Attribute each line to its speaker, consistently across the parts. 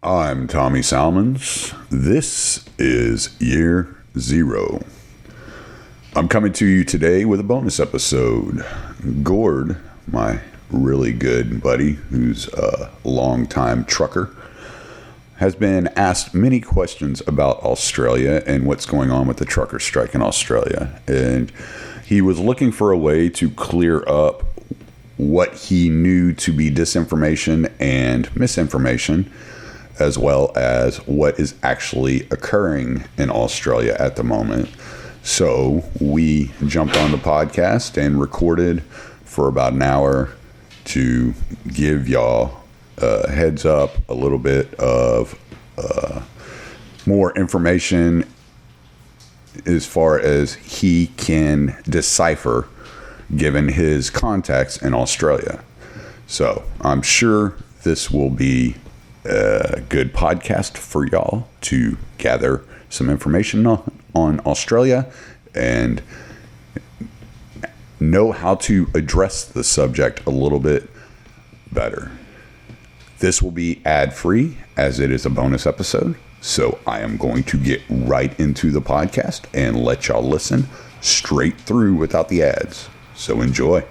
Speaker 1: I'm Tommy Salmons. This is Year Zero. I'm coming to you today with a bonus episode. Gord, my really good buddy, who's a longtime trucker, has been asked many questions about Australia and what's going on with the trucker strike in Australia. And he was looking for a way to clear up what he knew to be disinformation and misinformation, as well as what is actually occurring in Australia at the moment. So we jumped on the podcast and recorded for about an hour to give y'all a heads up, a little bit of more information as far as he can decipher given his contacts in Australia. So I'm sure this will be a good podcast for y'all to gather some information on Australia and know how to address the subject a little bit better. This will be ad-free as it is a bonus episode. So I am going to get right into the podcast and let y'all listen straight through without the ads. So enjoy.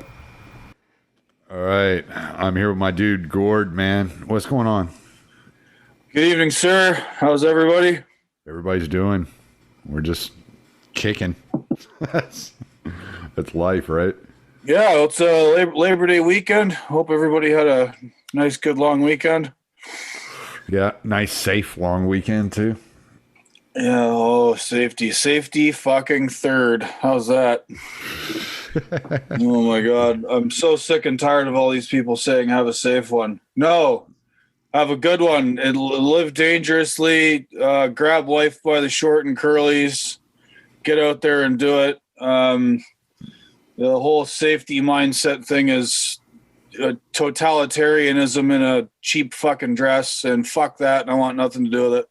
Speaker 1: All right. I'm here with my dude, Gord, man. What's going on?
Speaker 2: Good evening, sir. How's everybody?
Speaker 1: Everybody's doing. We're just kicking. That's life, right?
Speaker 2: Yeah, it's a Labor Day weekend. Hope everybody had a nice, good, long weekend.
Speaker 1: Yeah, nice, safe, long weekend, too.
Speaker 2: Yeah, oh, safety fucking third. How's that? Oh, my God. I'm so sick and tired of all these people saying have a safe one. No. Have a good one. And live dangerously. Grab life by the short and curlies. Get out there and do it. The whole safety mindset thing is totalitarianism in a cheap fucking dress, and fuck that. And I want nothing to do with it.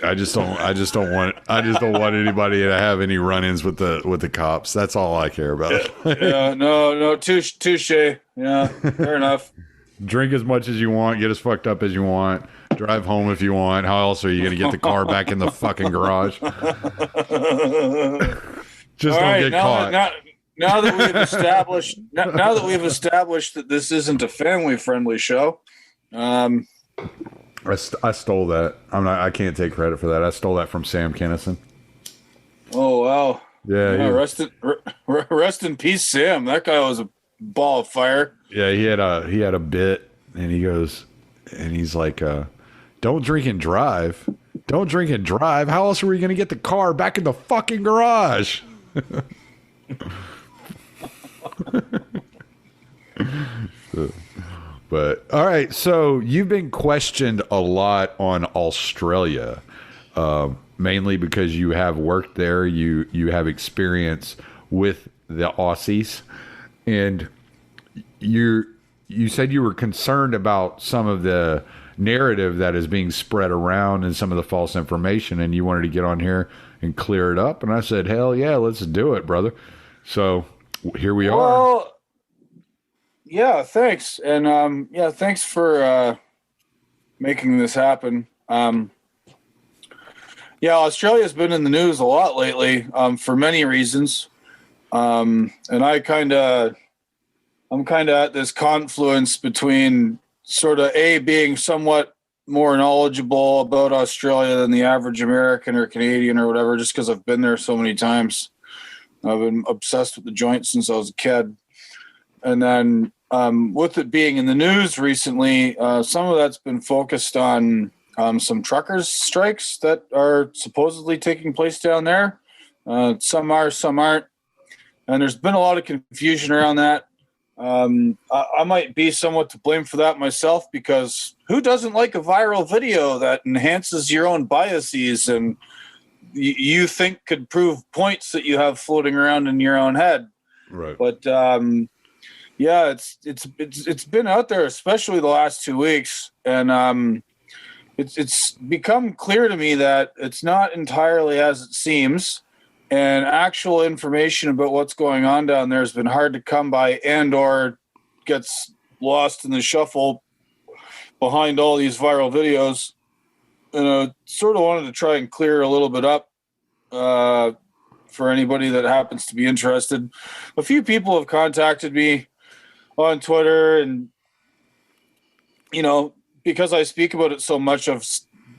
Speaker 1: I just don't want anybody to have any run-ins with the cops. That's all I care about.
Speaker 2: Yeah, no, touche. Yeah, fair enough.
Speaker 1: Drink as much as you want, get as fucked up as you want, drive home if you want. How else are you going to get the car back in the fucking garage? Just don't get caught. Now that we've established that this isn't a family-friendly show, I stole that. I can't take credit for that. I stole that from Sam Kinison.
Speaker 2: Oh wow!
Speaker 1: Yeah.
Speaker 2: Rest in peace, Sam. That guy was a ball of fire.
Speaker 1: Yeah, he had a bit, and he's like, "Don't drink and drive. Don't drink and drive. How else are we going to get the car back in the fucking garage?" But all right, so you've been questioned a lot on Australia, mainly because you have worked there, you have experience with the Aussies, and you said you were concerned about some of the narrative that is being spread around and some of the false information, and you wanted to get on here and clear it up. And I said, hell yeah, let's do it, brother. So here we are.
Speaker 2: Well, yeah, thanks. And thanks for making this happen. Australia's been in the news a lot lately for many reasons. And I'm kind of at this confluence between sort of being somewhat more knowledgeable about Australia than the average American or Canadian or whatever, just because I've been there so many times. I've been obsessed with the joint since I was a kid. And then with it being in the news recently, some of that's been focused on some truckers' strikes that are supposedly taking place down there. Some are, some aren't. And there's been a lot of confusion around that. I might be somewhat to blame for that myself, because who doesn't like a viral video that enhances your own biases and you think could prove points that you have floating around in your own head?
Speaker 1: Right.
Speaker 2: But it's been out there, especially the last 2 weeks, and it's become clear to me that it's not entirely as it seems. And actual information about what's going on down there has been hard to come by, and or gets lost in the shuffle behind all these viral videos. sort of wanted to try and clear a little bit up for anybody that happens to be interested. A few people have contacted me on Twitter, and because I speak about it so much, I've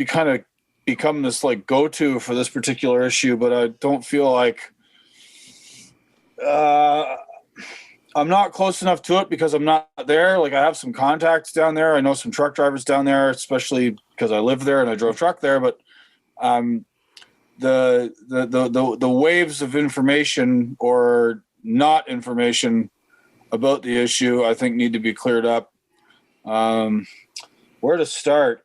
Speaker 2: kind of become this like go-to for this particular issue. But I don't feel like I'm not close enough to it because I'm not there. Like, I have some contacts down there. I know some truck drivers down there, especially because I live there and I drove truck there. But the waves of information or not information about the issue, I think, need to be cleared up. Where to start?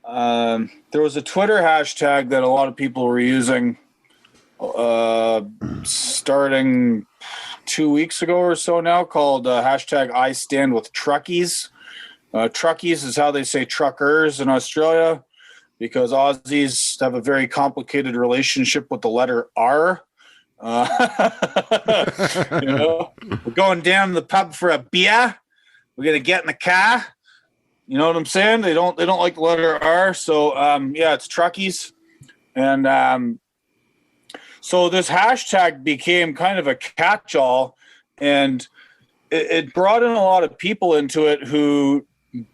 Speaker 2: There was a Twitter hashtag that a lot of people were using starting 2 weeks ago or so now, called hashtag I stand with truckies. Truckies is how they say truckers in Australia, because Aussies have a very complicated relationship with the letter R. We're going down to the pub for a beer. We're gonna get in the car. You know what I'm saying? They don't like the letter R. So it's truckies, and so this hashtag became kind of a catch-all, and it brought in a lot of people into it who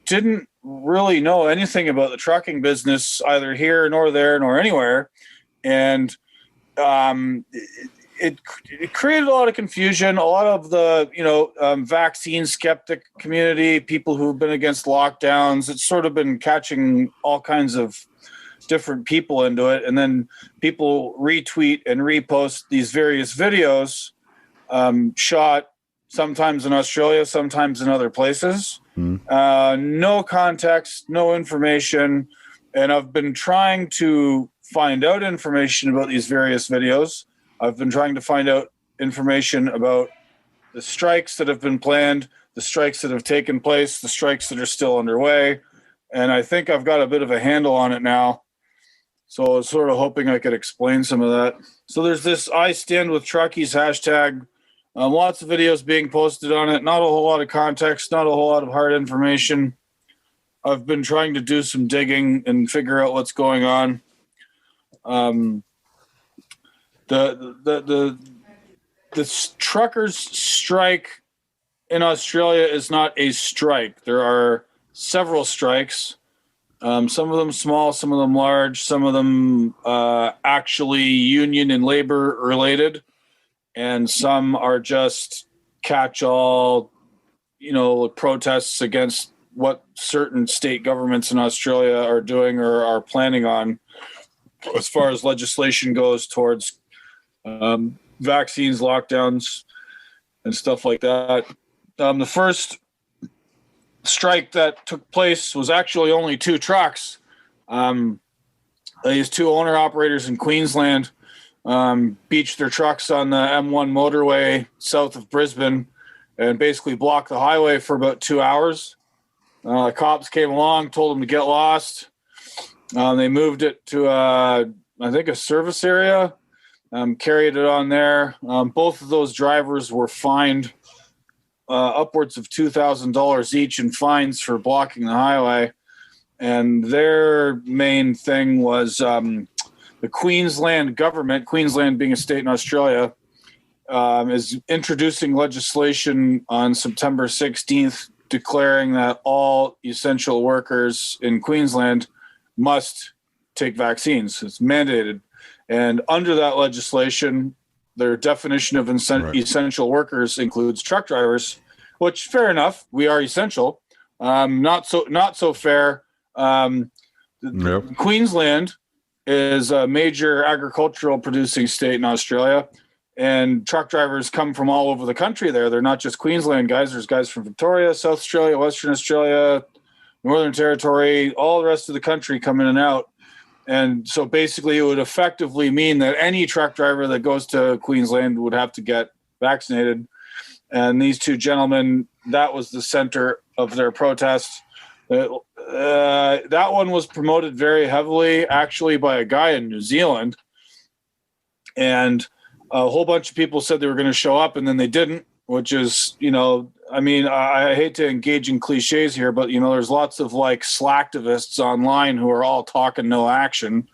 Speaker 2: didn't really know anything about the trucking business, either here nor there nor anywhere. And it created a lot of confusion. A lot of the vaccine skeptic community, people who've been against lockdowns, it's sort of been catching all kinds of different people into it. And then people retweet and repost these various videos shot sometimes in Australia, sometimes in other places. No context, no information. And I've been trying to find out information about these various videos. I've been trying to find out information about the strikes that have been planned, the strikes that have taken place, the strikes that are still underway. And I think I've got a bit of a handle on it now. So I was sort of hoping I could explain some of that. So there's this I stand with truckies hashtag. Lots of videos being posted on it. Not a whole lot of context, not a whole lot of hard information. I've been trying to do some digging and figure out what's going on. The truckers' strike in Australia is not a strike. There are several strikes. Some of them small, some of them large, some of them actually union and labor related, and some are just catch-all, protests against what certain state governments in Australia are doing or are planning on as far as legislation goes towards vaccines, lockdowns, and stuff like that. The first strike that took place was actually only two trucks. These two owner operators in Queensland beached their trucks on the M1 motorway south of Brisbane and basically blocked the highway for about 2 hours. The cops came along, told them to get lost. They moved it to, I think, a service area, carried it on there. Both of those drivers were fined upwards of $2,000 each in fines for blocking the highway. And their main thing was the Queensland government, Queensland being a state in Australia, is introducing legislation on September 16th declaring that all essential workers in Queensland must take vaccines. It's mandated. And under that legislation, their definition of essential workers includes truck drivers, which, fair enough, we are essential. Not so fair. Queensland is a major agricultural producing state in Australia, and truck drivers come from all over the country there. They're not just Queensland guys. There's guys from Victoria, South Australia, Western Australia, Northern Territory, all the rest of the country come in and out. And so basically it would effectively mean that any truck driver that goes to Queensland would have to get vaccinated. And these two gentlemen, that was the center of their protest. That one was promoted very heavily, actually, by a guy in New Zealand. And a whole bunch of people said they were going to show up, and then they didn't. which is, I mean, I hate to engage in cliches here, but, there's lots of like slacktivists online who are all talking, no action.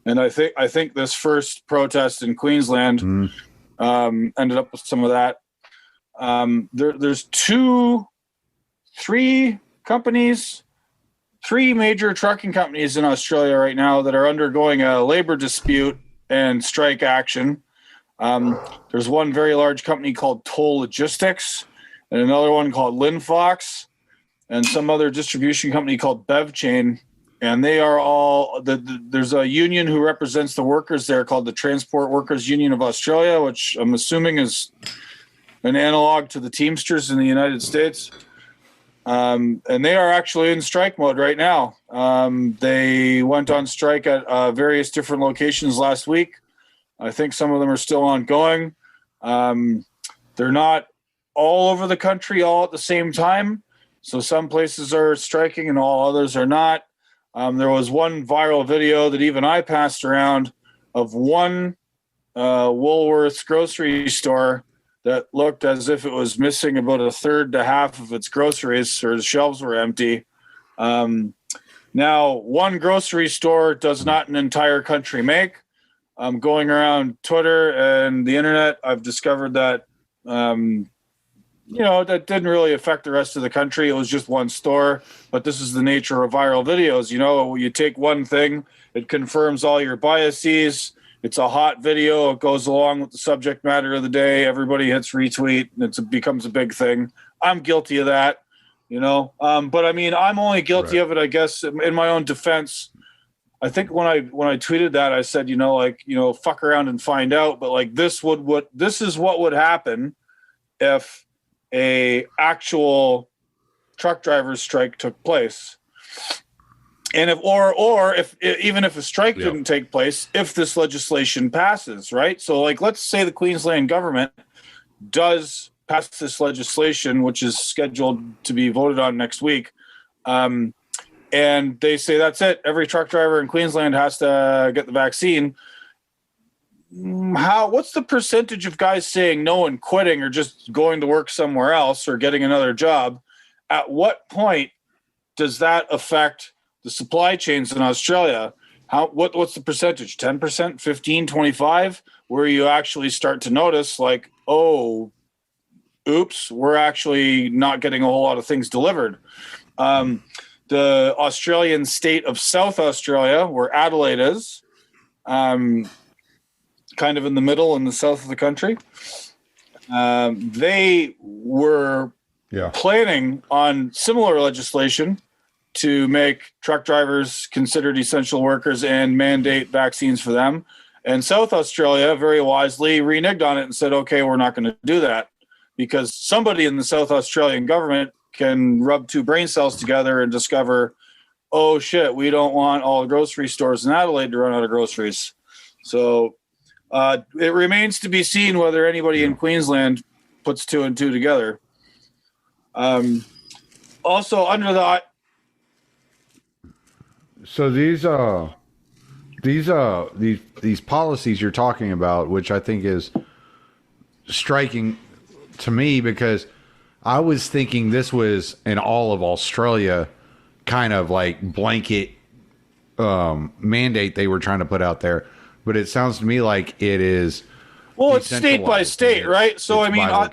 Speaker 2: And I think this first protest in Queensland ended up with some of that. There's three major trucking companies in Australia right now that are undergoing a labor dispute and strike action. There's one very large company called Toll Logistics, and another one called Linfox, and some other distribution company called BevChain. And they are all there's a union who represents the workers there called the Transport Workers Union of Australia, which I'm assuming is an analog to the Teamsters in the United States. And they are actually in strike mode right now. They went on strike at various different locations last week. I think some of them are still ongoing. They're not all over the country all at the same time. So some places are striking and all others are not. There was one viral video that even I passed around of one Woolworths grocery store that looked as if it was missing about a third to half of its groceries, or the shelves were empty. Now, one grocery store does not an entire country make. Going around Twitter and the internet, I've discovered that, that didn't really affect the rest of the country. It was just one store. But this is the nature of viral videos. You take one thing, it confirms all your biases. It's a hot video. It goes along with the subject matter of the day. Everybody hits retweet, and it becomes a big thing. I'm guilty of that, But I mean, I'm only guilty of it, I guess, in my own defense. I think when I tweeted that, I said, fuck around and find out. But like this is what would happen if a actual truck drivers strike took place. And even if a strike didn't take place, if this legislation passes, right? So like, let's say the Queensland government does pass this legislation, which is scheduled to be voted on next week. And they say, that's it. Every truck driver in Queensland has to get the vaccine. What's the percentage of guys saying no and quitting or just going to work somewhere else or getting another job? At what point does that affect the supply chains in Australia? What's the percentage? 10%, 15, 25, where you actually start to notice like, oh, oops, we're actually not getting a whole lot of things delivered. The Australian state of South Australia, where Adelaide is, kind of in the middle in the south of the country, they were planning on similar legislation to make truck drivers considered essential workers and mandate vaccines for them. And South Australia very wisely reneged on it and said, okay, we're not going to do that, because somebody in the South Australian government can rub two brain cells together and discover, oh shit, we don't want all the grocery stores in Adelaide to run out of groceries. So it remains to be seen whether anybody in Queensland puts two and two together. Also under the...
Speaker 3: So these policies you're talking about, which I think is striking to me, because I was thinking this was in all of Australia kind of like blanket mandate they were trying to put out there, but it sounds to me like it is.
Speaker 2: Well, it's state by state, right? So I mean, a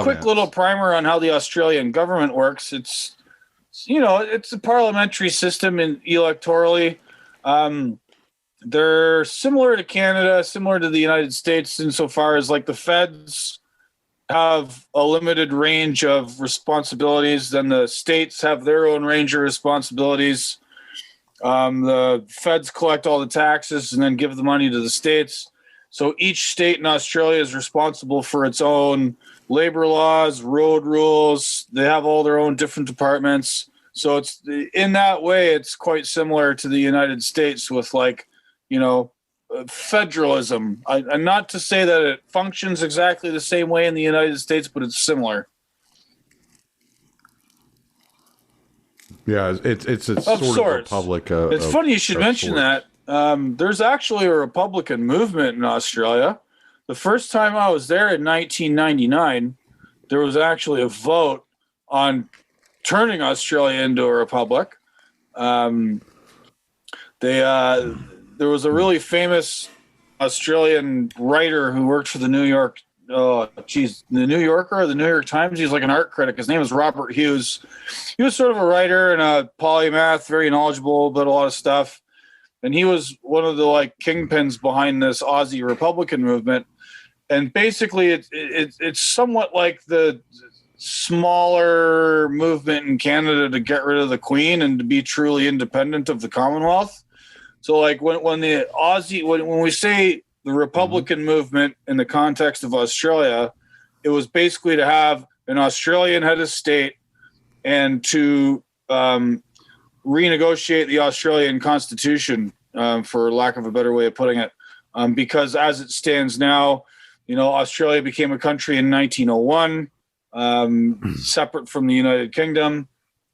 Speaker 2: quick little primer on how the Australian government works. It's a parliamentary system and electorally. They're similar to Canada, similar to the United States insofar as like the feds have a limited range of responsibilities, then the states have their own range of responsibilities. The feds collect all the taxes and then give the money to the states. So each state in Australia is responsible for its own labor laws, road rules. They have all their own different departments. So it's in that way, it's quite similar to the United States with federalism. And not to say that it functions exactly the same way in the United States, but it's similar.
Speaker 3: Yeah, it's a sort of republic.
Speaker 2: It's funny you should mention that. There's actually a Republican movement in Australia. the first time I was there in 1999, there was actually a vote on turning Australia into a republic. There was a really famous Australian writer who worked for the New Yorker or the New York Times. He's like an art critic. His name is Robert Hughes. He was sort of a writer and a polymath, very knowledgeable about a lot of stuff. And he was one of the like kingpins behind this Aussie Republican movement. And basically, it's somewhat like the smaller movement in Canada to get rid of the Queen and to be truly independent of the Commonwealth. So, like when we say the Republican movement in the context of Australia, it was basically to have an Australian head of state and to renegotiate the Australian Constitution, for lack of a better way of putting it, because as it stands now, Australia became a country in 1901, separate from the United Kingdom.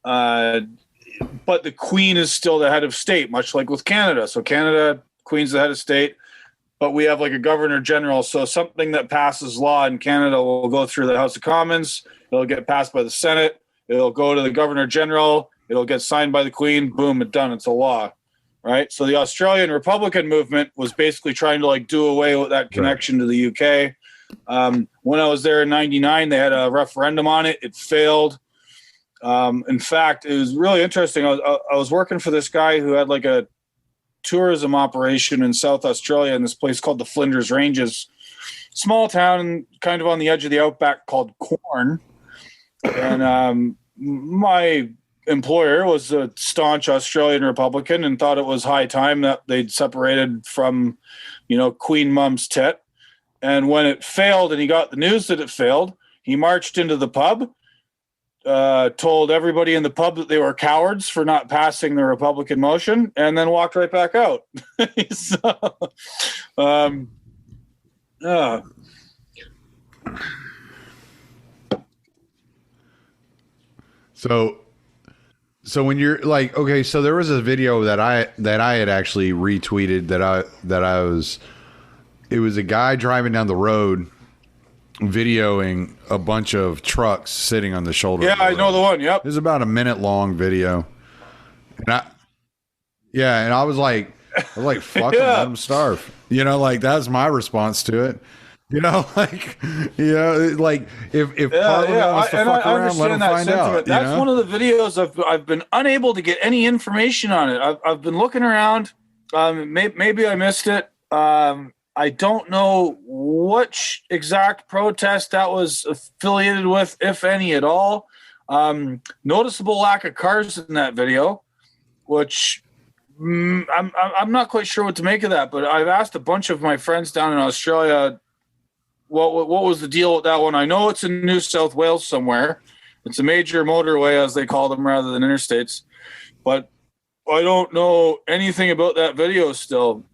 Speaker 2: But the Queen is still the head of state, much like with Canada. So Canada, Queen's the head of state, but we have like a governor general. So something that passes law in Canada will go through the House of Commons. It'll get passed by the Senate. It'll go to the governor general. It'll get signed by the Queen. Boom, it's done. It's a law, right? So the Australian Republican movement was basically trying to like do away with that connection to the UK. When I was there in 99, they had a referendum on it. It failed. In fact, it was really interesting. I was working for this guy who had like a tourism operation in South Australia in this place called the Flinders Ranges, small town kind of on the edge of the outback called Quorn. And my employer was a staunch Australian Republican and thought it was high time that they'd separated from, Queen Mum's tit. And when it failed and he got the news that it failed, he marched into the pub, told everybody in the pub that they were cowards for not passing the Republican motion, and then walked right back out.
Speaker 3: So when you're like, okay, so there was a video that I had actually retweeted it was a guy driving down the road videoing a bunch of trucks sitting on the shoulder.
Speaker 2: Yeah, I know the one. Yep.
Speaker 3: It was about a minute long video. And I was like, fuck them, let them starve. That's my response to it. If Parliament wants to fuck around, let them find out.
Speaker 2: That's one of the videos I've been unable to get any information on it. I've been looking around. Maybe I missed it. I don't know which exact protest that was affiliated with, if any at all. Noticeable lack of cars in that video, which I'm not quite sure what to make of that. But I've asked a bunch of my friends down in Australia what was the deal with that one. I know it's in New South Wales somewhere. It's a major motorway, as they call them, rather than interstates. But I don't know anything about that video still.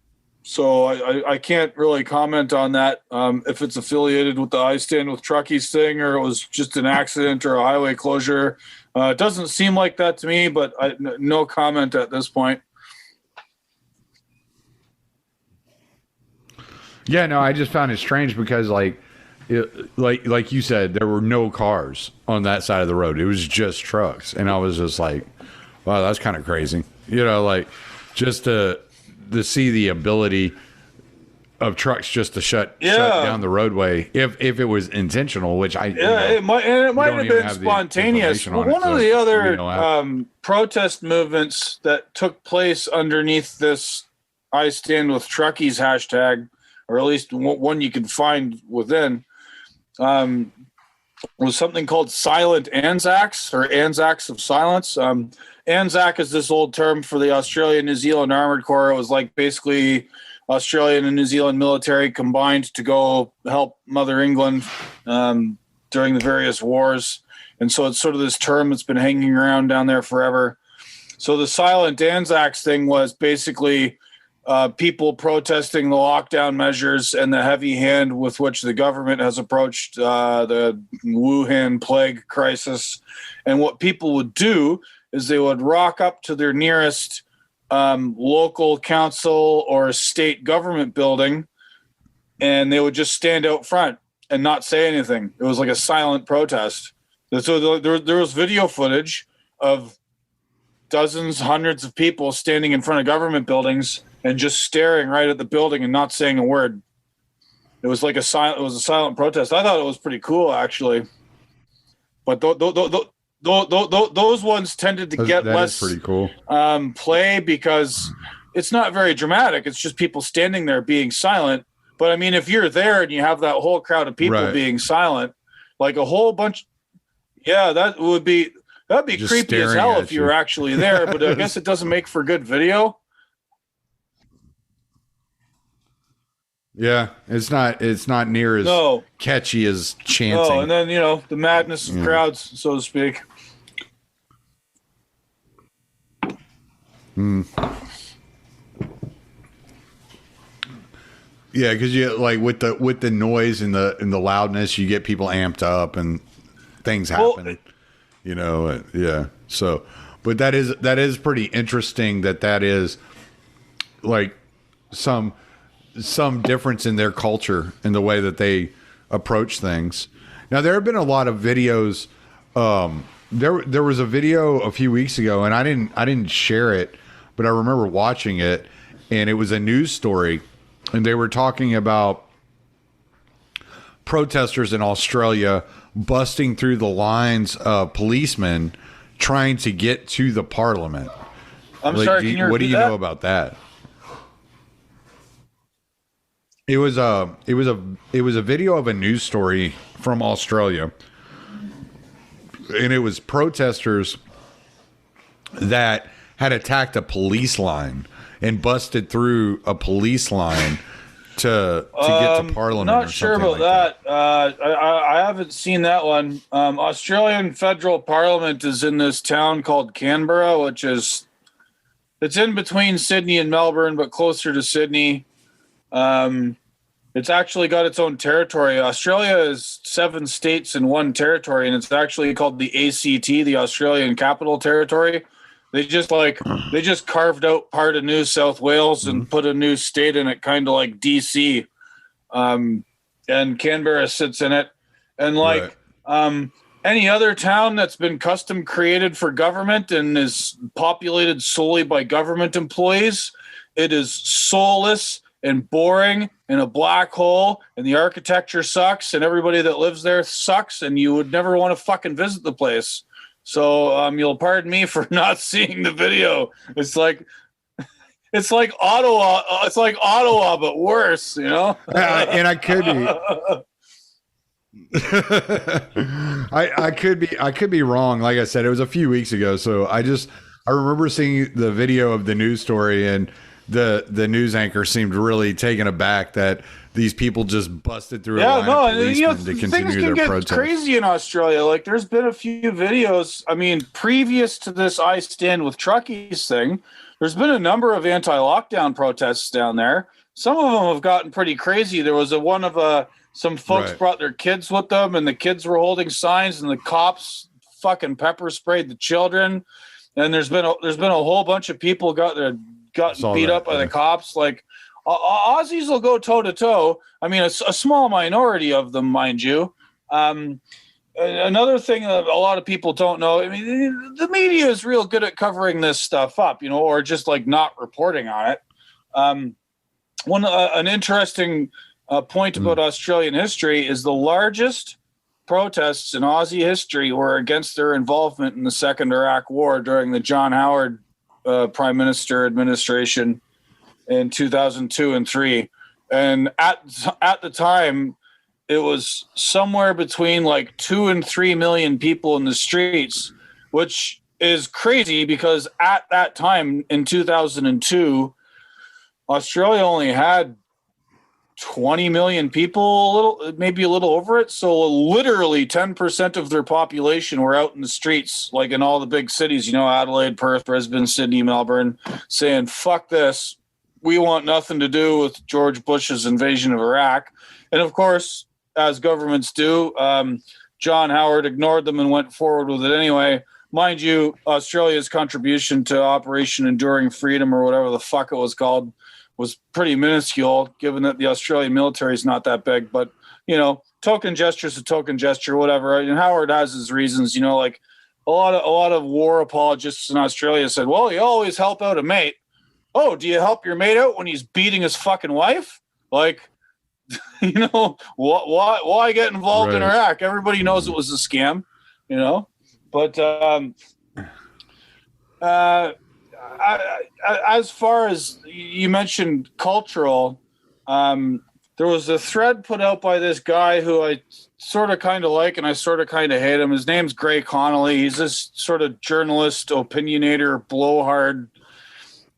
Speaker 2: So I can't really comment on that, if it's affiliated with the I Stand With Truckies thing or it was just an accident or a highway closure. It doesn't seem like that to me, but no comment at this point.
Speaker 3: Yeah, no, I just found it strange because like you said, there were no cars on that side of the road. It was just trucks. And I was just like, wow, that's kind of crazy. Just to see the ability of trucks just to shut down the roadway if it was intentional, which it might have been spontaneous.
Speaker 2: Well, one of the other protest movements that took place underneath this I Stand With Truckies hashtag, or at least one you can find within, was something called Silent Anzacs, or Anzacs of Silence. Anzac is this old term for the Australian New Zealand Armored Corps. It was like basically Australian and New Zealand military combined to go help Mother England during the various wars. And so it's sort of this term that's been hanging around down there forever. So the Silent Anzacs thing was basically people protesting the lockdown measures and the heavy hand with which the government has approached the Wuhan plague crisis. And what people would do is they would rock up to their nearest local council or state government building and they would just stand out front and not say anything. It was like a silent protest. So there was video footage of dozens, hundreds of people standing in front of government buildings and just staring right at the building and not saying a word. It was like a silent protest. I thought it was pretty cool, actually. But those ones tended to get less
Speaker 3: pretty cool.
Speaker 2: Play because it's not very dramatic. It's just people standing there being silent. But I mean, if you're there and you have that whole crowd of people being silent, like a whole bunch, that'd be just creepy as hell if you were actually there. But I guess it doesn't make for good video.
Speaker 3: Yeah, it's not near as catchy as chanting.
Speaker 2: Oh, and then the madness of crowds, so to speak.
Speaker 3: Yeah, because you like with the noise and the loudness, you get people amped up and things happen. Yeah. So, but that is pretty interesting. That is like some difference in their culture and the way that they approach things. Now, there have been a lot of videos. There was a video a few weeks ago, and I didn't share it, but I remember watching it, and it was a news story, and they were talking about protesters in Australia busting through the lines of policemen trying to get to the parliament.
Speaker 2: I'm sorry.
Speaker 3: What do you know about that? It was a video of a news story from Australia, and it was protesters that had attacked a police line and busted through a police line to get to Parliament.
Speaker 2: Not sure about that. I haven't seen that one. Australian federal Parliament is in this town called Canberra, it's in between Sydney and Melbourne, but closer to Sydney. It's actually got its own territory. Australia is 7 states in one territory, and it's actually called the ACT, the Australian Capital Territory. They just carved out part of New South Wales and put a new state in it, kind of like DC. And Canberra sits in it. And any other town that's been custom created for government and is populated solely by government employees, it is soulless and boring and a black hole, and the architecture sucks, and everybody that lives there sucks, and you would never want to fucking visit the place. So you'll pardon me for not seeing the video. It's like Ottawa. It's like Ottawa, but worse,
Speaker 3: and I could be. I could be wrong. Like I said, it was a few weeks ago, so I remember seeing the video of the news story, and the news anchor seemed really taken aback that these people just busted through a line of policemen to continue
Speaker 2: things can
Speaker 3: their
Speaker 2: get
Speaker 3: protest.
Speaker 2: Crazy in Australia. Like, there's been a few videos. I mean, previous to this I Stand With Truckies thing, there's been a number of anti-lockdown protests down there. Some of them have gotten pretty crazy. There was some folks brought their kids with them, and the kids were holding signs, and the cops fucking pepper sprayed the children. And there's been a whole bunch of people gotten beat up by the cops. Like, Aussies will go toe to toe. I mean, a small minority of them, mind you. Another thing that a lot of people don't know, I mean, the media is real good at covering this stuff up, or just like not reporting on it. An interesting point about Australian history is the largest protests in Aussie history were against their involvement in the Second Iraq War during the John Howard Prime Minister administration in 2002 and 3. And at the time, it was somewhere between like 2 and 3 million people in the streets, which is crazy because at that time in 2002, Australia only had 20 million people, maybe a little over it. So literally 10% of their population were out in the streets, like in all the big cities, Adelaide, Perth, Brisbane, Sydney, Melbourne, saying, fuck this. We want nothing to do with George Bush's invasion of Iraq. And of course, as governments do, John Howard ignored them and went forward with it anyway. Mind you, Australia's contribution to Operation Enduring Freedom, or whatever the fuck it was called, was pretty minuscule, given that the Australian military is not that big. But, you know, token gesture is a token gesture, whatever. And Howard has his reasons, you know, like a lot of war apologists in Australia said, well, you always help out a mate. Oh, do you help your mate out when he's beating his fucking wife? Like, you know, why get involved in Iraq? Everybody knows it was a scam, you know. But as far as you mentioned cultural, there was a thread put out by this guy who I sort of kind of like and I sort of kind of hate him. His name's Gray Connolly. He's this sort of journalist, opinionator, blowhard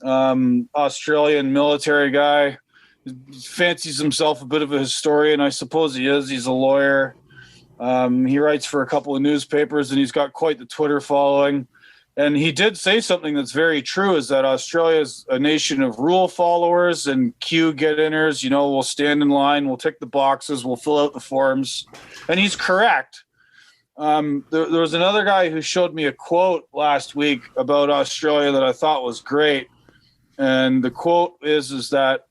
Speaker 2: Australian military guy. He fancies himself a bit of a historian. I suppose he is. He's a lawyer. He writes for a couple of newspapers and he's got quite the Twitter following. And he did say something that's very true, is that Australia is a nation of rule followers and queue get-inners. You know, we'll stand in line, we'll tick the boxes, we'll fill out the forms. And he's correct. There was another guy who showed me a quote last week about Australia that I thought was great. And the quote is that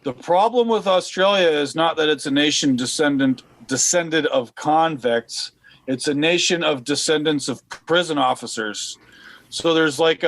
Speaker 2: the problem with Australia is not that it's a nation descended of convicts. It's a nation of descendants of prison officers. So there's like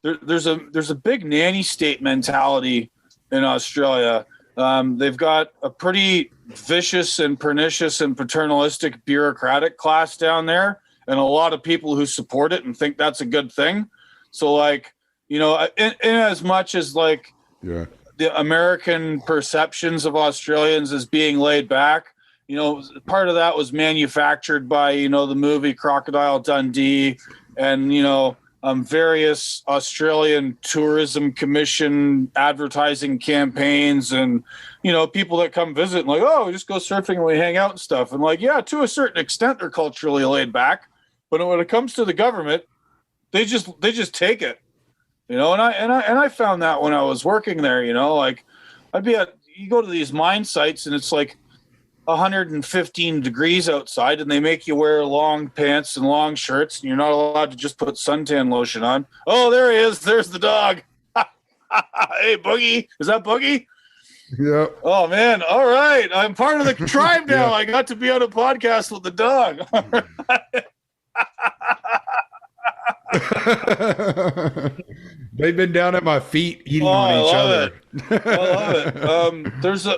Speaker 2: there's a big nanny state mentality in Australia. They've got a pretty vicious and pernicious and paternalistic bureaucratic class down there, and a lot of people who support it and think that's a good thing. So, like, you know, in as much as like the American perceptions of Australians as being laid back, you know, part of that was manufactured by, you know, the movie Crocodile Dundee and, you know, various Australian Tourism Commission advertising campaigns and, you know, people that come visit and like, oh, we just go surfing and we hang out and stuff. And like, yeah, to a certain extent, they're culturally laid back. But when it comes to the government, they just take it, you know, and I found that when I was working there, you know, like you go to these mine sites and it's like 115 degrees outside and they make you wear long pants and long shirts and you're not allowed to just put suntan lotion on. Oh, there he is. There's the dog. Hey, Boogie. Is that Boogie?
Speaker 3: Yeah.
Speaker 2: Oh, man. All right. I'm part of the tribe now. I got to be on a podcast with the dog.
Speaker 3: They've been down at my feet eating on each other.
Speaker 2: I love it. There's a...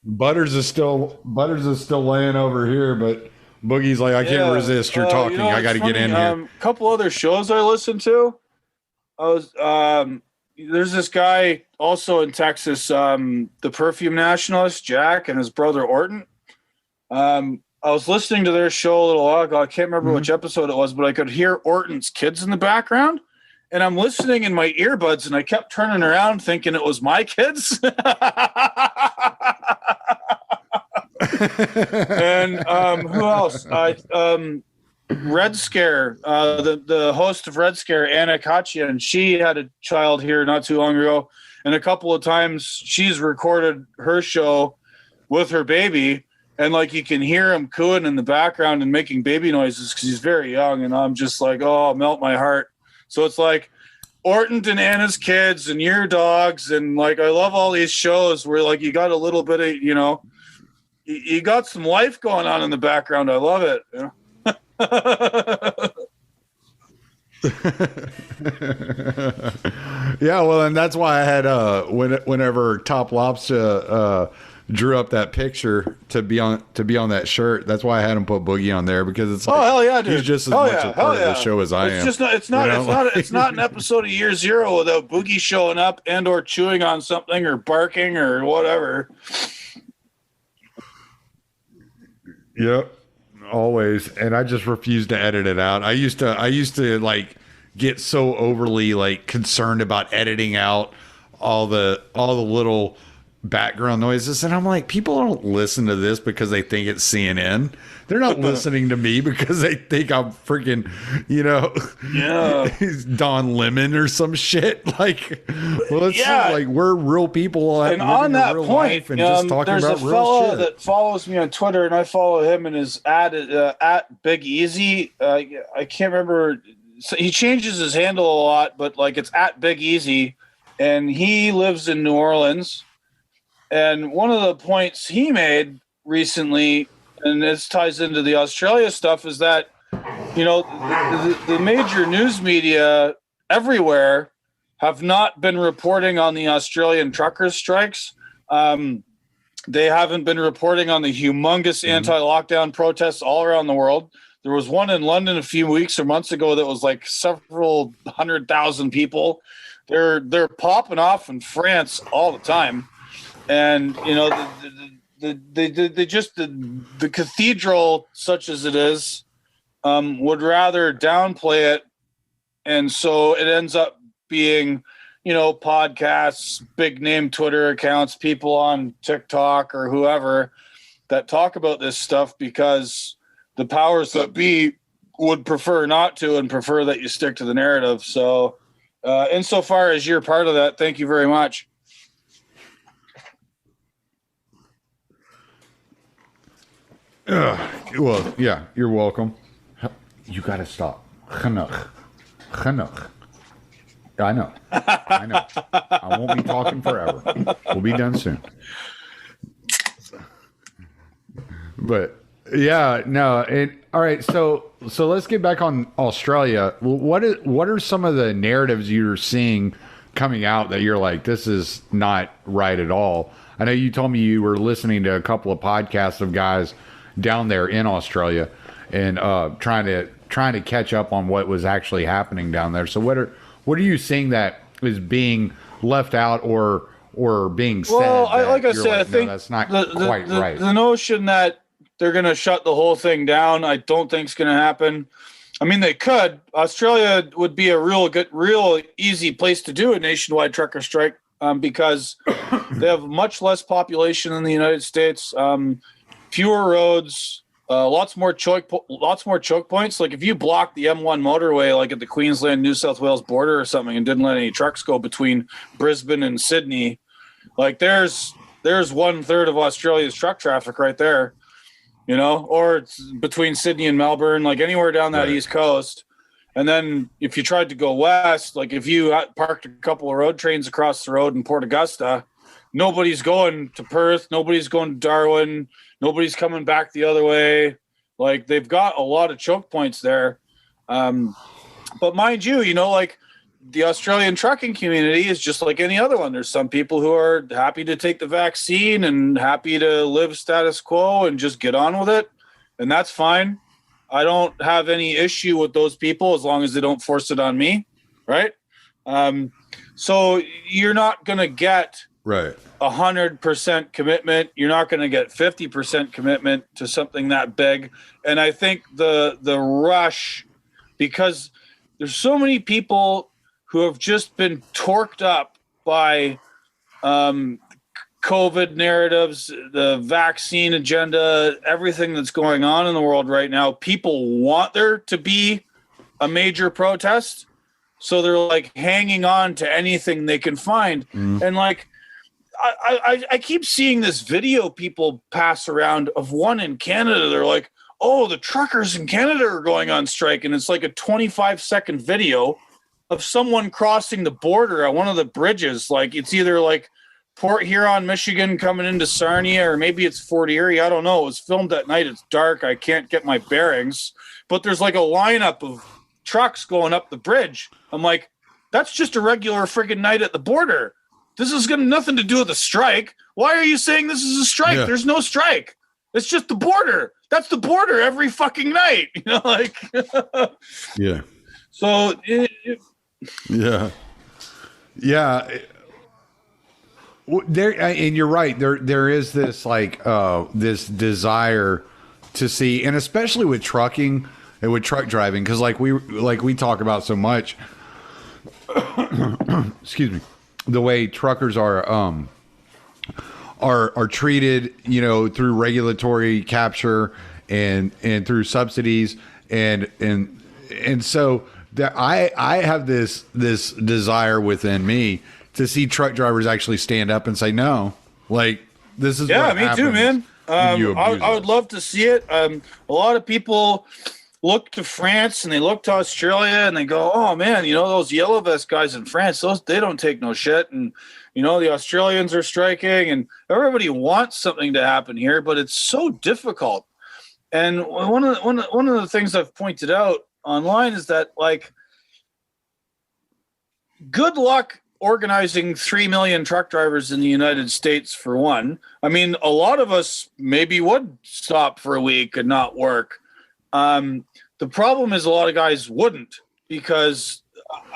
Speaker 3: Butters is still laying over here, but Boogie's like, I can't resist. You're talking. You know, I got to get in here.
Speaker 2: A couple other shows I listened to. There's this guy also in Texas, the perfume nationalist, Jack, and his brother Orton. I was listening to their show a little while ago. I can't remember which episode it was, but I could hear Orton's kids in the background. And I'm listening in my earbuds, and I kept turning around thinking it was my kids. And who else? Red Scare, the host of Red Scare, Anna Kachian, she had a child here not too long ago. And a couple of times she's recorded her show with her baby. And like you can hear him cooing in the background and making baby noises because he's very young. And I'm just like, oh, melt my heart. So it's like Orton and Anna's kids and your dogs. And like, I love all these shows where like you got a little bit of, you know, you got some life going on in the background. I love it. You know?
Speaker 3: Yeah, well, and that's why I had whenever Top Lobster drew up that picture to be on that shirt. That's why I had him put Boogie on there, because it's like,
Speaker 2: oh hell yeah, dude.
Speaker 3: He's just as much a part of the show as I am.
Speaker 2: It's not an episode of Year Zero without Boogie showing up and or chewing on something or barking or whatever.
Speaker 3: Yep, always. And I just refuse to edit it out. I used to like get so overly like concerned about editing out all the little background noises, and I'm like, people don't listen to this because they think it's CNN. They're not listening to me because they think I'm freaking, you know, Don Lemon or some shit. Like, well, it's like we're real people
Speaker 2: and on that point,
Speaker 3: and just talking
Speaker 2: there's
Speaker 3: about
Speaker 2: a
Speaker 3: real
Speaker 2: fellow
Speaker 3: shit.
Speaker 2: that follows me on Twitter, and I follow him and his at Big Easy. I can't remember. So he changes his handle a lot, but like it's at Big Easy. and he lives in New Orleans. And one of the points he made recently, and this ties into the Australia stuff, is that, you know, the major news media everywhere have not been reporting on the Australian truckers' strikes. They haven't been reporting on the humongous anti-lockdown protests all around the world. There was one in London a few weeks or months ago that was like several 100,000 people. They're popping off in France all the time, and you know the cathedral, such as it is, would rather downplay it, and so it ends up being, you know, podcasts, big name Twitter accounts, people on TikTok or whoever that talk about this stuff because the powers that be would prefer not to and prefer that you stick to the narrative. So insofar as you're part of that, thank you very much.
Speaker 3: Well, yeah, you're welcome. You got to stop. Genoeg. I know. I won't be talking forever. We'll be done soon. But yeah, no. All right. So let's get back on Australia. What are some of the narratives you're seeing coming out that you're like, this is not right at all? I know you told me you were listening to a couple of podcasts of guys down there in Australia and trying to catch up on what was actually happening down there. So what are you seeing that is being left out or being said?
Speaker 2: Well, like I said,
Speaker 3: like,
Speaker 2: I think
Speaker 3: no, that's not quite right.
Speaker 2: The notion that they're going to shut the whole thing down, I don't think is going to happen. I mean, they could. Australia would be a real easy place to do a nationwide trucker strike because they have much less population than the United States, fewer roads. Lots more choke points. Like if you block the M1 motorway, like at the Queensland New South Wales border or something, and didn't let any trucks go between Brisbane and Sydney, like there's 1/3 of Australia's truck traffic right there, you know, or it's between Sydney and Melbourne, like anywhere down that east coast. And then if you tried to go west, like if you parked a couple of road trains across the road in Port Augusta, nobody's going to Perth, nobody's going to Darwin. Nobody's coming back the other way. Like they've got a lot of choke points there. But mind you, you know, like the Australian trucking community is just like any other one. There's some people who are happy to take the vaccine and happy to live status quo and just get on with it. And that's fine. I don't have any issue with those people as long as they don't force it on me. Right. So you're not going to get 100% commitment. You're not going to get 50% commitment to something that big. And I think the rush, because there's so many people who have just been torqued up by COVID narratives, the vaccine agenda, everything that's going on in the world right now. People want there to be a major protest. So they're like hanging on to anything they can find. And like, I keep seeing this video people pass around of one in Canada. They're like, oh, the truckers in Canada are going on strike. And it's like a 25-second video of someone crossing the border at one of the bridges. Like it's either like Port Huron, Michigan coming into Sarnia, or maybe it's Fort Erie. I don't know. It was filmed at night. It's dark. I can't get my bearings. But there's like a lineup of trucks going up the bridge. I'm like, that's just a regular friggin' night at the border. This has got nothing to do with a strike. Why are you saying this is a strike? Yeah. There's no strike. It's just the border. That's the border every fucking night. You know, like.
Speaker 3: Yeah.
Speaker 2: So.
Speaker 3: Yeah. There, and you're right. There is this like this desire to see, and especially with trucking and with truck driving, because like we talk about so much. Excuse me. The way truckers are treated, you know, through regulatory capture and through subsidies and so that I have this desire within me to see truck drivers actually stand up and say no, like this is
Speaker 2: me too, man. I would love to see it. A lot of people look to France and they look to Australia and they go, oh man, those yellow vest guys in France, they don't take no shit. And, the Australians are striking and everybody wants something to happen here, but it's so difficult. And one of the things I've pointed out online is that, like, good luck organizing 3 million truck drivers in the United States, for one. I mean, a lot of us maybe would stop for a week and not work. The problem is a lot of guys wouldn't, because,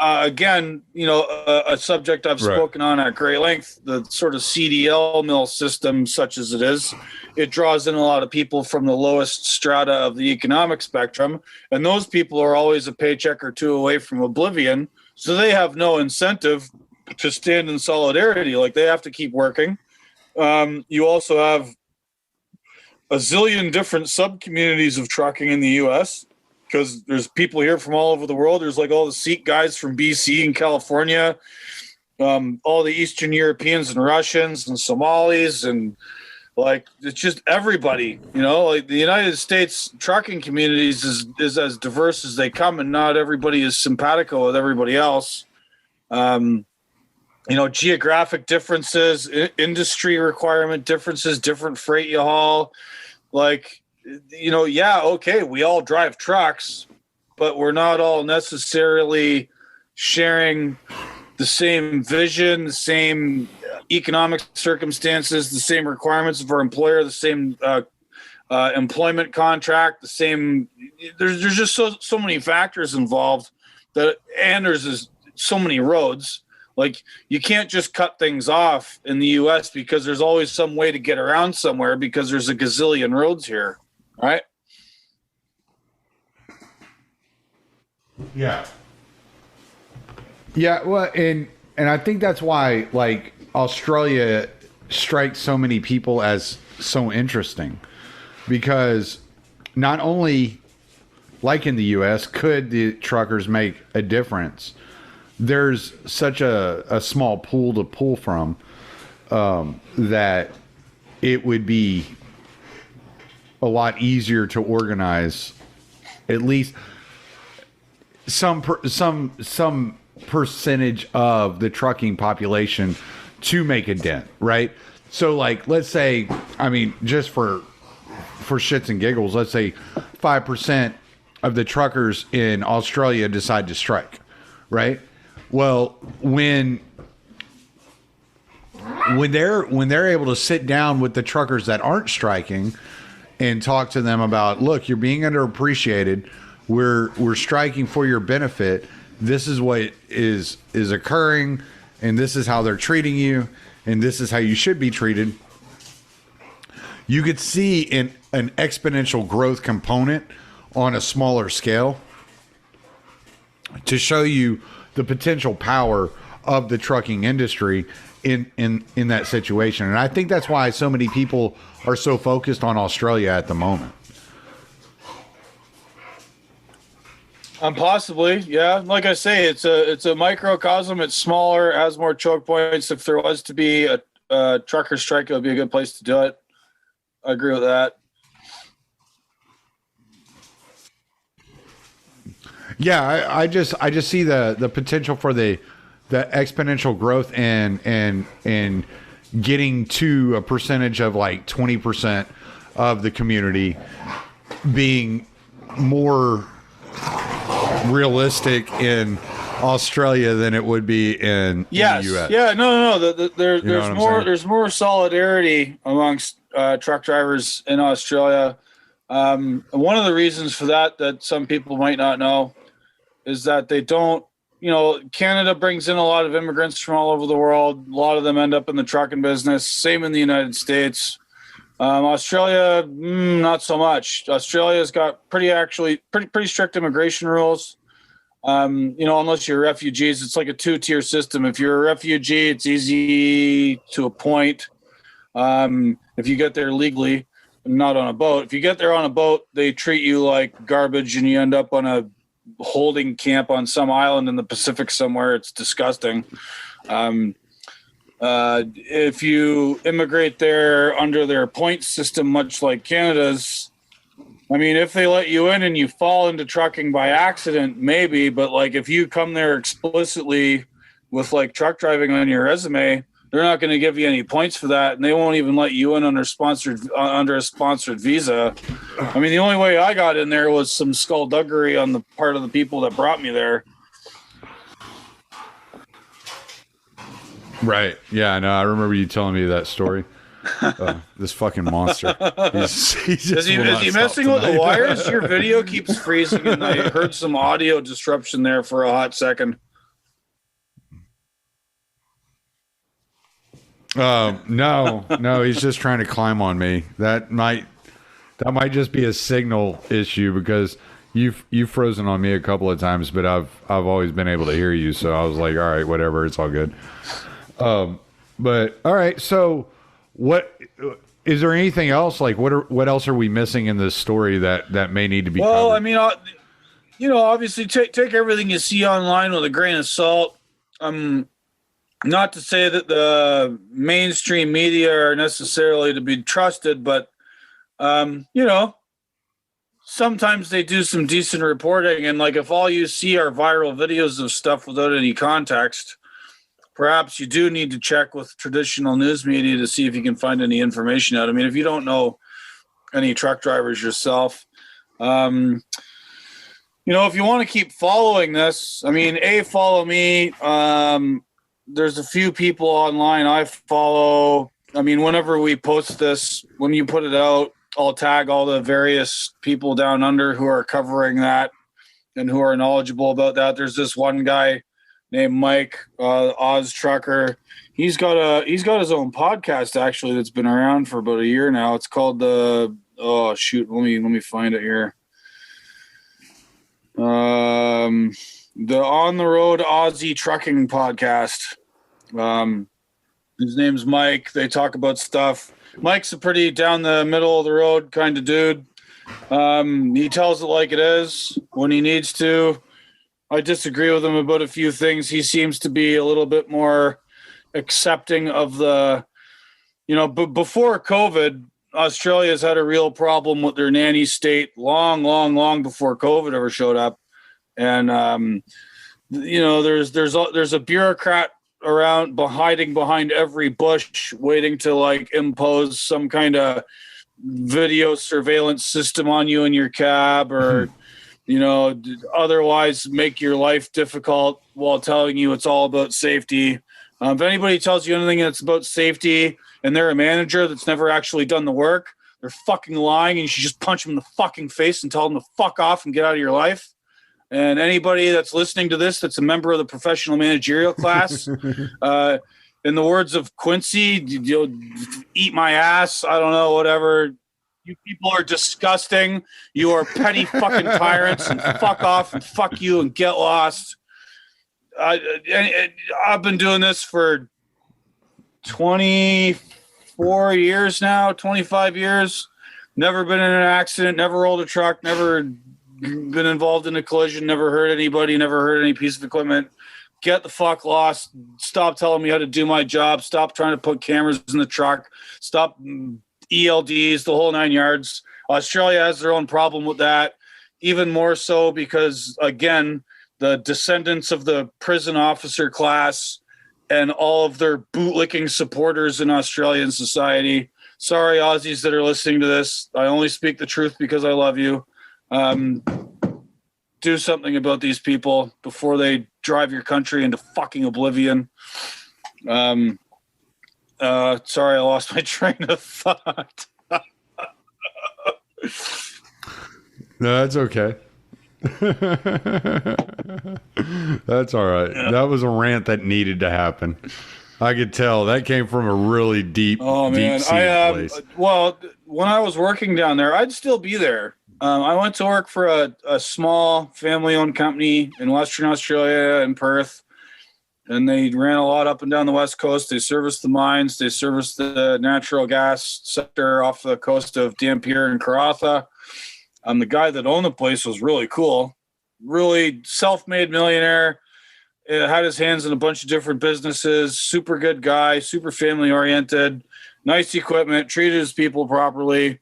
Speaker 2: again, a subject I've spoken on at great length, the sort of CDL mill system, such as it is, it draws in a lot of people from the lowest strata of the economic spectrum. And those people are always a paycheck or two away from oblivion. So they have no incentive to stand in solidarity. Like, they have to keep working. You also have a zillion different sub-communities of trucking in the U.S., because there's people here from all over the world. There's like all the Sikh guys from BC and California, all the Eastern Europeans and Russians and Somalis, and like, it's just everybody, like the United States trucking communities is as diverse as they come, and not everybody is simpatico with everybody else. Geographic differences, industry requirement differences, different freight you haul. Like, okay, we all drive trucks, but we're not all necessarily sharing the same vision, the same economic circumstances, the same requirements of our employer, the same employment contract, the same. There's just so many factors involved and there's so many roads. Like, you can't just cut things off in the U.S. because there's always some way to get around somewhere, because there's a gazillion roads here, right?
Speaker 3: Yeah. Yeah, well, and I think that's why, like, Australia strikes so many people as so interesting, because not only, like in the U.S., could the truckers make a difference, there's such a small pool to pull from, that it would be a lot easier to organize at least some percentage of the trucking population to make a dent, right? So, like, let's say, I mean, just for shits and giggles, let's say 5% of the truckers in Australia decide to strike, right? Well, when they're able to sit down with the truckers that aren't striking and talk to them about, look, you're being underappreciated. We're striking for your benefit. This is what is occurring, and this is how they're treating you, and this is how you should be treated. You could see an exponential growth component on a smaller scale to show you the potential power of the trucking industry in that situation. And I think that's why so many people are so focused on Australia at the moment.
Speaker 2: Possibly, yeah. Like I say, it's a microcosm. It's smaller, has more choke points. If there was to be a trucker strike, it would be a good place to do it. I agree with that.
Speaker 3: Yeah, I just see the potential for the exponential growth and getting to a percentage of like 20% of the community being more realistic in Australia than it would be in the US.
Speaker 2: Yeah, no. There's more solidarity amongst truck drivers in Australia. One of the reasons for that some people might not know is that they don't, Canada brings in a lot of immigrants from all over the world. A lot of them end up in the trucking business. Same in the United States. Australia, not so much. Australia's got pretty strict immigration rules. Unless you're refugees, it's like a 2-tier system. If you're a refugee, it's easy to appoint. If you get there legally, not on a boat. If you get there on a boat, they treat you like garbage and you end up on a holding camp on some island in the Pacific somewhere. It's disgusting. If you immigrate there under their point system, much like Canada's, I mean, if they let you in and you fall into trucking by accident, maybe, but like if you come there explicitly with like truck driving on your resume, they're not going to give you any points for that, and they won't even let you in under a sponsored visa. I mean, the only way I got in there was some skullduggery on the part of the people that brought me there.
Speaker 3: Right. Yeah, I know. I remember you telling me that story. This fucking monster. Is
Speaker 2: he messing with the wires? Your video keeps freezing, and I heard some audio disruption there for a hot second.
Speaker 3: No, he's just trying to climb on me. That might just be a signal issue because you've frozen on me a couple of times, but I've always been able to hear you, so I was like, all right, whatever, it's all good. But all right, so what is there anything else? Like, what else are we missing in this story that may need to be covered?
Speaker 2: I mean, obviously take everything you see online with a grain of salt. Not to say that the mainstream media are necessarily to be trusted, but sometimes they do some decent reporting, and like if all you see are viral videos of stuff without any context, perhaps you do need to check with traditional news media to see if you can find any information out. I mean, if you don't know any truck drivers yourself, if you want to keep following this, I mean, follow me. There's a few people online I follow. I mean, whenever we post this, when you put it out, I'll tag all the various people down under who are covering that and who are knowledgeable about that. There's this one guy named Mike, Oz Trucker. He's got his own podcast actually that's been around for about a year now. It's called let me find it here. The On the Road Aussie Trucking Podcast. His name's Mike. They talk about stuff. Mike's a pretty down the middle of the road kind of dude. He tells it like it is when he needs to. I disagree with him about a few things. He seems to be a little bit more accepting of the, before COVID, Australia's had a real problem with their nanny state long before COVID ever showed up. And, there's a bureaucrat around hiding behind every bush waiting to like impose some kind of video surveillance system on you in your cab or, otherwise make your life difficult while telling you it's all about safety. If anybody tells you anything that's about safety and they're a manager that's never actually done the work, they're fucking lying, and you should just punch them in the fucking face and tell them to fuck off and get out of your life. And anybody that's listening to this that's a member of the professional managerial class, in the words of Quincy, you'll eat my ass. I don't know, whatever. You people are disgusting. You are petty fucking tyrants, and fuck off and fuck you and get lost. I've been doing this for 24 years now, 25 years. Never been in an accident, never rolled a truck, never been involved in a collision, never hurt anybody, never hurt any piece of equipment. Get the fuck lost. Stop telling me how to do my job. Stop trying to put cameras in the truck. Stop ELDs, the whole 9 yards. Australia has their own problem with that, even more so because, again, the descendants of the prison officer class and all of their bootlicking supporters in Australian society. Sorry, Aussies that are listening to this. I only speak the truth because I love you. Do something about these people before they drive your country into fucking oblivion. Sorry, I lost my train of thought.
Speaker 3: No, that's okay. That's all right. Yeah. That was a rant that needed to happen. I could tell that came from a really deep, deep place.
Speaker 2: Well, when I was working down there, I'd still be there. I went to work for a small family-owned company in Western Australia in Perth, and they ran a lot up and down the West Coast. They serviced the mines. They serviced the natural gas sector off the coast of Dampier and Karratha. The guy that owned the place was really cool, really self-made millionaire. Had his hands in a bunch of different businesses. Super good guy, super family-oriented, nice equipment, treated his people properly.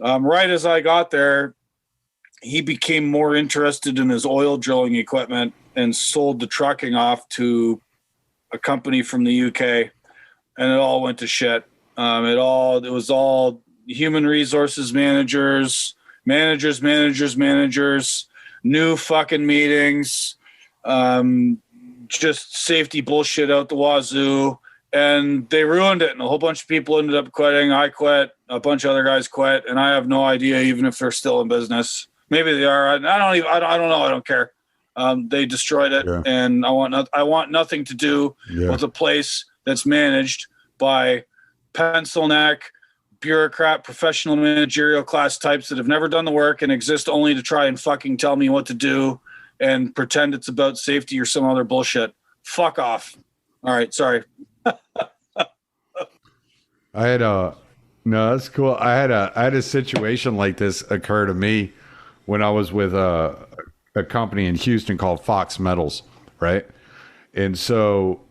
Speaker 2: Right as I got there, he became more interested in his oil drilling equipment and sold the trucking off to a company from the UK, and it all went to shit. It was all human resources managers, new fucking meetings, just safety bullshit out the wazoo. And they ruined it, and a whole bunch of people ended up quitting. I quit, a bunch of other guys quit, and I have no idea even if they're still in business. Maybe they are. I don't know. I don't care. They destroyed it, and I want nothing to do with a place that's managed by pencil neck, bureaucrat, professional managerial class types that have never done the work and exist only to try and fucking tell me what to do and pretend it's about safety or some other bullshit. Fuck off. All right, sorry.
Speaker 3: No, that's cool. I had a situation like this occur to me when I was with a company in Houston called Fox Metals, right? And so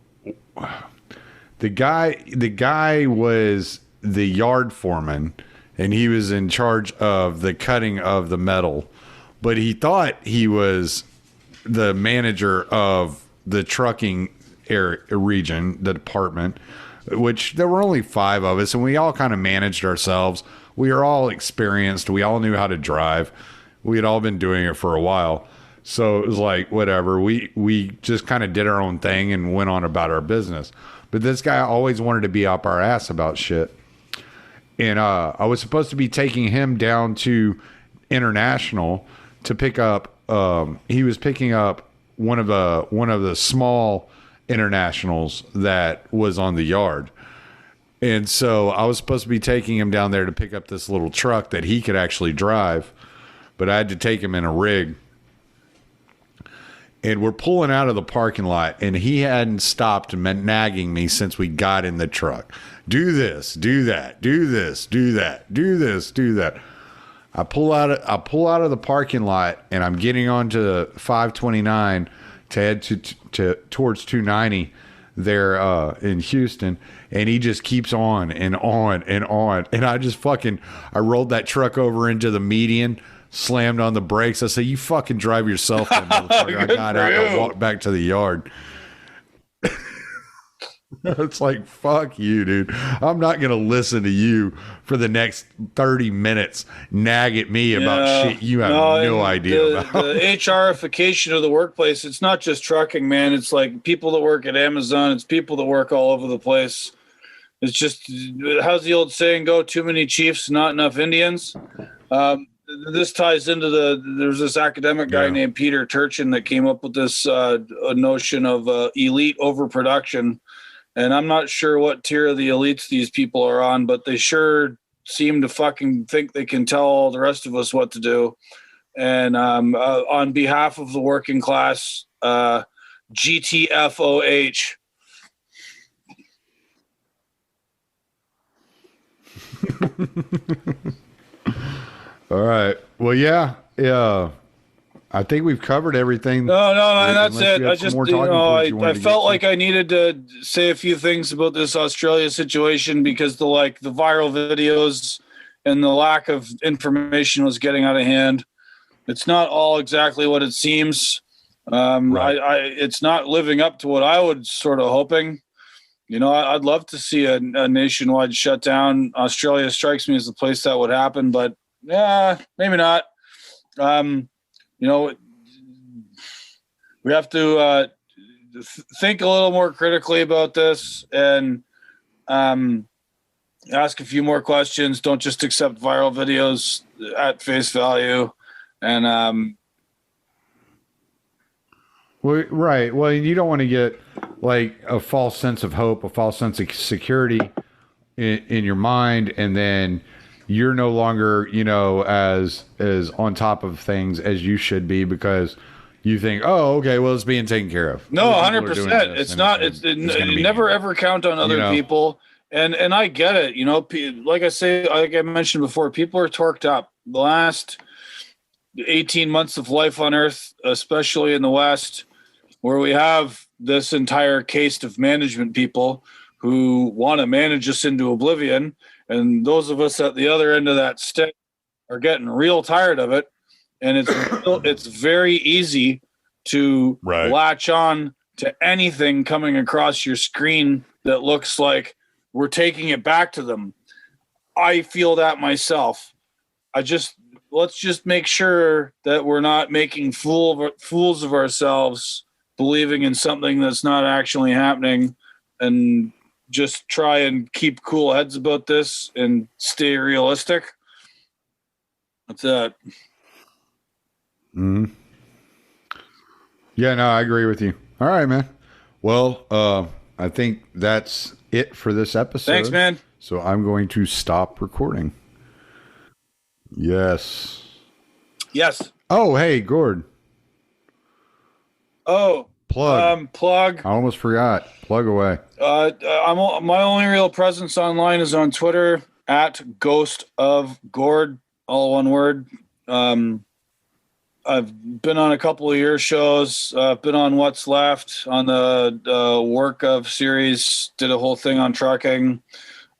Speaker 3: the guy was the yard foreman, and he was in charge of the cutting of the metal, but he thought he was the manager of the trucking region, the department, which there were only 5 of us, and we all kind of managed ourselves. We were all experienced. We all knew how to drive. We had all been doing it for a while. So it was like, whatever. We just kind of did our own thing and went on about our business. But this guy always wanted to be up our ass about shit. And I was supposed to be taking him down to International to pick up. He was picking up one of the small Internationals that was on the yard. And so I was supposed to be taking him down there to pick up this little truck that he could actually drive, but I had to take him in a rig. And we're pulling out of the parking lot, and he hadn't stopped nagging me since we got in the truck. Do this, do that, do this, do that, do this, do that. I pull out of the parking lot, and I'm getting onto 529 to head towards 290 there in Houston, and he just keeps on and on and on. And I rolled that truck over into the median, slammed on the brakes. I said, "You fucking drive yourself, then, motherfucker." I got out and walked back to the yard. It's like, fuck you, dude. I'm not going to listen to you for the next 30 minutes nag at me about shit you have no idea about.
Speaker 2: The HRification of the workplace, it's not just trucking, man. It's like people that work at Amazon. It's people that work all over the place. It's just, how's the old saying go? Too many chiefs, not enough Indians. This ties into there's this academic guy named Peter Turchin that came up with this notion of elite overproduction. And I'm not sure what tier of the elites these people are on, but they sure seem to fucking think they can tell all the rest of us what to do. And on behalf of the working class, GTFOH.
Speaker 3: All right. Well, yeah. I think we've covered everything.
Speaker 2: No, and that's it. I just, I felt like I needed to say a few things about this Australia situation because the viral videos and the lack of information was getting out of hand. It's not all exactly what it seems. Right. It's not living up to what I was sort of hoping. You know, I'd love to see a nationwide shutdown. Australia strikes me as the place that would happen, but yeah, maybe not. You know, we have to think a little more critically about this and ask a few more questions. Don't just accept viral videos at face value. And
Speaker 3: well, right. Well, you don't want to get like a false sense of hope, a false sense of security in your mind, and then you're no longer, you know, as on top of things as you should be because you think, oh, okay, well, it's being taken care of.
Speaker 2: No, 100%. It's not. It's never ever count on other people. And I get it. You know, like I mentioned before, people are torqued up. The last 18 months of life on Earth, especially in the West, where we have this entire caste of management people who want to manage us into oblivion. And those of us at the other end of that stick are getting real tired of it, and it's very easy to latch on to anything coming across your screen that looks like we're taking it back to them. I feel that myself. Let's just make sure that we're not making fools of ourselves, believing in something that's not actually happening, and just try and keep cool heads about this and stay realistic. That's it.
Speaker 3: Mm. Yeah, no, I agree with you. All right, man. Well, I think that's it for this episode.
Speaker 2: Thanks, man.
Speaker 3: So I'm going to stop recording. Yes.
Speaker 2: Oh,
Speaker 3: hey, Gord.
Speaker 2: Oh,
Speaker 3: plug. I almost forgot. Plug away.
Speaker 2: My only real presence online is on Twitter at Ghost of Gord, all one word. I've been on a couple of your shows. I've been on What's Left on the Work Of series. Did a whole thing on trucking.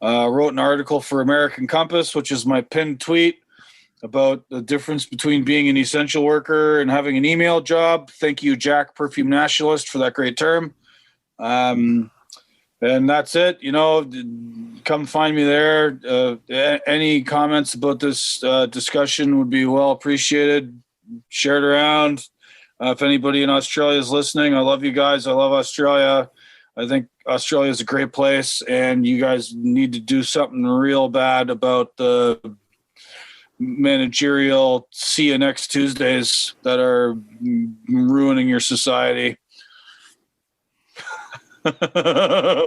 Speaker 2: Wrote an article for American Compass, which is my pinned tweet, about the difference between being an essential worker and having an email job. Thank you, Jack Perfume Nationalist, for that great term. And that's it. Come find me there. Any comments about this discussion would be well appreciated. Share it around. If anybody in Australia is listening, I love you guys. I love Australia. I think Australia is a great place, and you guys need to do something real bad about the managerial see you next Tuesdays that are ruining your society.
Speaker 3: Yeah.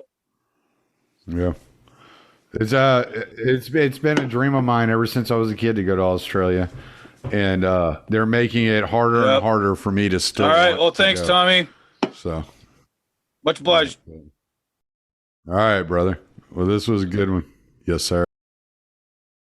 Speaker 3: It's been a dream of mine ever since I was a kid to go to Australia, and they're making it harder and harder for me to still.
Speaker 2: All right. Well, thanks, Tommy.
Speaker 3: So
Speaker 2: much obliged.
Speaker 3: All right, brother. Well, this was a good one. Yes, sir.